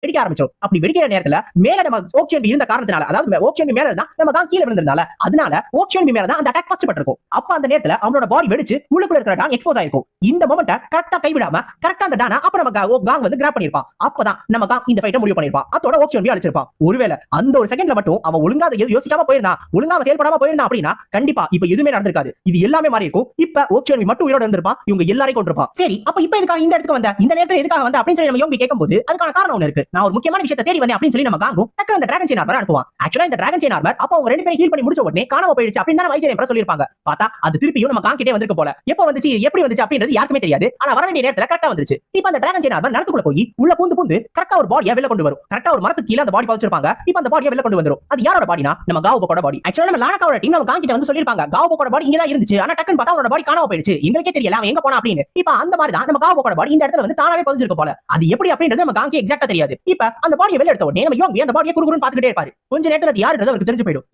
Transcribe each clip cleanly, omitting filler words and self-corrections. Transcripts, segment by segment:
வெடிக்க ஆரம்பிச்சோம். அப்படி வெடிக்கிற நேரத்துல மேல நம்ம ஓக்ஷன் இருந்த காரணத்தினால, அதாவது ஓக்ஷன் மேல இருந்தா நம்ம காங் கீழ விழுந்திருந்தால, அதனால ஓக்ஷன் மேல தான் அந்த அட்டாக் ஃபர்ஸ்ட் பட்டிருக்கும். அப்ப அந்த நேரத்துல அவனோட பாடி வெடிச்சு உள்ளுக்குள்ள இருக்கிற டான் எக்ஸ்போஸ் ஆயிருக்கும். இந்த மொமெண்ட்ட கரெக்ட்டா கைவிடாம கரெக்ட்டா அந்த டான அப்ப நம்ம காங் வந்து கிராப் பண்ணிருப்பான். அப்பதான் நம்ம காங் இந்த ஃபைட்ட முடிவு பண்ணிருப்பான். அதோட ஓக்ஷன் அடிச்சிருப்பான். ஒருவேளை அந்த ஒரு செகண்ட்ல மட்டும் அவன் ஒழுங்கா அதை யோசிக்காம போயிருந்தான், ஒழுங்கா அவன் செயல்படாம போயிருந்தான் அப்படின்னா கண்டிப்பா இப்ப எதுவுமே நடந்திருக்காது. இது எல்லாமே மாறி இருக்கும். இப்ப ஓக்ஷன் மட்டும் உயிரோட இருந்திருப்பான். இவங்க எல்லாரையும் கொண்டிருப்பான். சரி, அப்ப இப்ப எதுக்காக இந்த இடத்துக்கு வந்த, இந்த நேரத்துல எதுக்காக வந்த அப்படின்னு சொல்லி நம்ம யோகி கேட்கும்போது அதுக்கான காரணம் ஒன்னு இருக்கு. நான் ஒரு முக்கியமான விஷயத்தை தேடி வந்தேன் அப்படின்னு சொல்லி நம்ம காங்கும் டக்குனு அந்த டிராகன் செயின் ஆர்மர் அனுப்புவான். ஆக்சுவலா இந்த டிராகன் செயின் ஆர்மர் அப்ப அவங்க ரெண்டு பேரும் ஹீல் பண்ணி முடிச்ச உடனே காணாம போயிடுச்சு அப்படின்னு தான் வைஜய் எம்பரர் சொல்லிருப்பாங்க. பார்த்தா அது திருப்பியும் நம்ம காங் கிட்டே வந்திருக்க போல. எப்ப வந்துச்சு, எப்படி வந்துச்சு அப்படின்றது யாருக்குமே தெரியாது. ஆனா வர வேண்டிய நேரத்துல கரெக்ட்டா வந்துருச்சு. இப்ப அந்த டிராகன் செயின் ஆர்மர் நடத்துக்குள்ள போய் உள்ள பூந்து கரெக்ட்டா ஒரு பாடியை வெளிய கொண்டு வரும். கரெக்ட்டா ஒரு மரத்துக்கு கீழ அந்த பாடி பதிச்சிருப்பாங்க. இப்ப அந்த பாடியை வெளிய கொண்டு வந்துரும். அது யாரோட பாடினா நம்ம காவோட பாடி. ஆக்சுவலா நம்ம லானகாவோட டீம் நம்ம காங் கிட்ட வந்து சொல்லிருப்பாங்க காவோட பாடி இங்க தான் இருந்துச்சு. ஆனா டக்குன்னு பார்த்தா அவனோட பாடி காணாம போயிடுச்சு. எங்களுக்கே தெரியல அவன் எங்க போனா அப்படின்னு. இப்ப அந்த மாதிரி தான் நம்ம காவோட பாடி இந்த இடத்துல வந்து தானாவே பதிஞ்சிருக்க போல. அது எப்படி அப்படின்றது நம்ம காங்க்கு எக்ஸாக்ட்டா தெரியாது. இப்ப அந்த பாடியை வெளிய எடுத்த உடனே நம்ம யோகி அந்த பாடியை குறுகுறுன்னு பாத்துக்கிட்டே இருப்பாரு. கொஞ்ச நேரத்துல அது யாருன்றது அவருக்கு தெரிஞ்சு போயிடும்.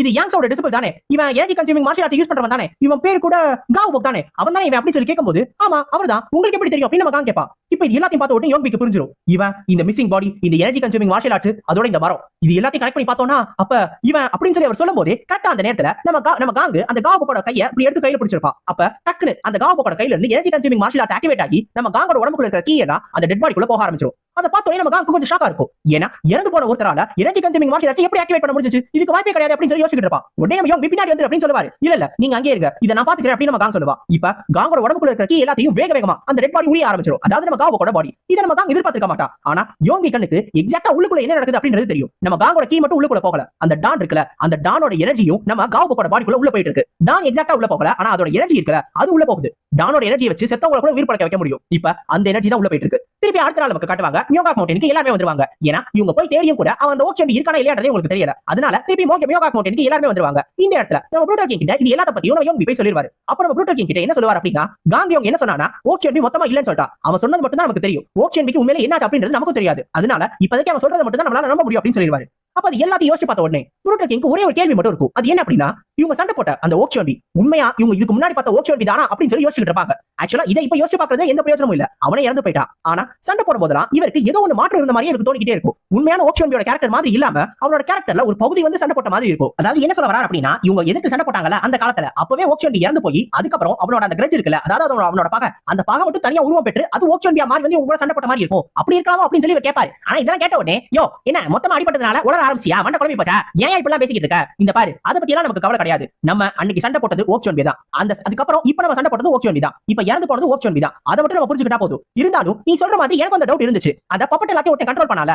இது யாங்ஸோட டிசிபிள் தானே, இவன் energy consuming martial arts use பண்றவன் தானே, இவன் பேரு கூட காவ் தானே, அவன் தானே இவன் அப்படி சொல்லி கேட்கும்போது ஆமா அவர்தான், உங்களுக்கு எப்படி தெரியும் அப்படின்னு நம்ம காங் கேட்பான். இப்ப இது எல்லாத்தையும் பார்த்த உடனே யோகிக்கு புரிஞ்சிரும். இவன் இந்த மிஸ்ஸிங் பாடி, இந்த எனர்ஜி கன்சூமிங் மார்ஷியல் ஆர்ட்ஸ், அதோட இந்த மரம், இது எல்லாத்தையும் கனெக்ட் பண்ணி பார்த்தோம்னா அப்ப இவன் அப்படின்னு சொல்லி அவர் சொல்லும்போது கரெக்ட்டா அந்த நேரத்துல நம்ம காங் அந்த காவோட கையை இப்படி எடுத்து கையில பிடிச்சிருப்பான். அப்ப டக்குனு அந்த காவோட கையில இருந்து energy consuming martial arts activate ஆகி நம்ம காங்கோட உடம்புக்குள்ள இருக்கிற கீ எல்லாம் அந்த டெட் பாடிக்குள்ள போக ஆரம்பிச்சிரும். அத பார்த்தோனே நம்ம காங்க்கு கொஞ்சம் ஷாக்கா இருக்கும். ஏன்னா இறந்து போன ஒருத்தரால எனர்ஜி கன்சூமிங் மார்ஷியல் ஆர்ட்ஸ் எப்படி ஆக்டிவேட் பண்ண முடிஞ்சுச்சு, இதுக்கு வாய்ப்பே கிடையாது அப்படின்னு சொல்லி யோசிச்சுட்டு இருப்பான். உடனே நம்ம யோகி பின்னாடி வந்து அப்படின்னு சொல்லுவாரு. இல்ல நீங்க அங்கே இருங்க, இத நான் பாத்துக்கிறேன் அப்படின்னு நம்ம காங் சொல்லுவா. இப்ப காங்கோட உடம்புக்குள்ள இருக்கிற கீ எல்லாத்தையும் வேகமா அந்த டெட் பாடி உரிய ஆரம்பிச்சிரும். அதாவது நம்ம காவோட பாடி. இத நம்ம காங் எதிர்பார்த்திருக்க மாட்டான். ஆனா யோகி கண்ணுக்கு எக்ஸாக்ட்டா உள்ளுக்குள்ள என்ன நடக்குது அப்படின்றது தெரியும். நம்ம காங்கோட கீ மட்டும் உள்ளுக்குள்ள போகல, அந்த டான் இருக்குல, அந்த டானோட எனர்ஜியும் நம்ம காவோட பாடிக்குள்ள உள்ள போயிட்டு இருக்கு. டான் எக்ஸாக்ட்டா உள்ள போகல, ஆனா அதோட எனர்ஜி இருக்குல அது உள்ள போகுது. டானோட எனர்ஜியை வச்சு செத்தவங்கள கூட உயிர் பழக்க வைக்க முடியும். இப்ப அந்த எனர்ஜி தான் உள்ள போயிட்டு இருக்கு. திருப்பி அடுத்த நாள் நமக்கு காட்டுவாங்க மியோகாக் மவுண்டனுக்கு எல்லாரும் வந்துருவாங்க. ஏன்னா இவங்க போய் தேடியும் கூட அவன் அந்த ஓக்ஷன் இருக்கானே இல்லையான்றதே உங்களுக்கு தெரியல. அதனால திருப்பி மியோகாக் மவுண்டனுக்கு எல்லாரும் வந்துருவாங்க. இந்த இடத்துல நம்ம ப்ரூட்டல் கிங் கிட்ட இது எல்லாத்த பத்தியும் யோகி போய் சொல்லிடுவாரு. அப்ப நம்ம ப்ரூட்டல் கிங் கிட்ட என்ன சொல்லுவார் அப்படின்னா, காங் யோகி என்ன சொன்னானா ஓக்ஷன் மொத்தமா இல்லன்னு சொல்லிட்டான். அவன் சொன்னது மட்டும் தான் நமக்கு தெரியும். ஓக்ஷன் உண்மையிலே என்ன அப்படின்றது நமக்கு தெரியாது. அதனால இப்போதைக்கு அவன் சொல்றது மட்டும் தான் நம்மளால நம்ப முடியும் அப்படின்னு சொல்லிடுவாரு. அப்ப அது எல்லாத்தையும் யோசிச்சு பார்த்த உடனே ப்ரூட்டல் கிங்க்கு ஒரே ஒரு கேள்வி மட்டும் இருக்கும். அது என்ன அப்படின்னா, இவங்க சண்டை போட்ட அந்த ஓக்ஷன் உண்மையா இவங்க இதுக்கு முன்னாடி பார்த்த ஓக்ஷன் தானா அப்படின்னு சொல்லி யோசிச்சுட்டு இருப்பாங்க. ஆக்சுவலா இதை இப்ப யோசிச்சு பார்க்கறது எந்த பிரயோஜனமும் இல்ல. அவனே இறந்து போயிட்டான். ஆனா சண்டை போடும் போதெல்லாம் இவருக்கு ஏதோ ஒரு மாற்றம் இருந்த மாதிரியே எனக்கு தோணிக்கிட்டே இருக்கும். உண்மையான ஓக்ஷன் கேரக்டர் மாதிரி இல்லாம அவனோட கேரக்டர்ல ஒரு பகுதி வந்து சண்டை போட்ட மாதிரி இருக்கும். அதாவது என்ன சொல்ல வரார் அப்படின்னா, இவங்க எதுக்கு சண்டை போட்டாங்கல அந்த காலத்துல அப்பவே ஓக்ஷன் இறந்து போய் அதுக்கப்புறம் அவனோட அந்த கிரட்ஜ் இருக்குல்ல, அதாவது அவனோட பகை, அந்த பகை மட்டும் தனியா உருவம் பெற்று அது ஓக்ஷன் மாதிரி வந்து உங்களோட சண்டை போட்ட மாதிரி இருக்கும். அப்படி இருக்கலாமா அப்படின்னு சொல்லி கேட்பாரு. ஆனா இதெல்லாம் கேட்ட உடனே யோ என்ன மொத்தமா அடிபட்டதுனால உலர ஆரம்பிச்சியா, வண்ட குழம்பி போச்சா, ஏன் இப்படி எல்லாம் பேசிக்கிட்டு இருக்க, இந்த பாரு அதை பத்தி எல்லாம் நமக்கு கவலை கிடையாது. நம்ம அன்னைக்கு சண்டை போட்டது ஓக்ஷன் தான். அந்த அதுக்கப்புறம் இப்ப நம்ம சண்டை போட்டது ஓக்ஷன் தான். இப்ப இறந்து போனது ஓக்ஷன் தான். அதை மட்டும் நம்ம புரிஞ்சுக்கிட்டா போதும். இருந்தாலும் நீ சொல்ற மாதிரி எனக்கு அந்த டவுட் இருந்துச்சு. அந்த பப்பட் எல்லாத்தையும் கண்ட்ரோல் பண்ணால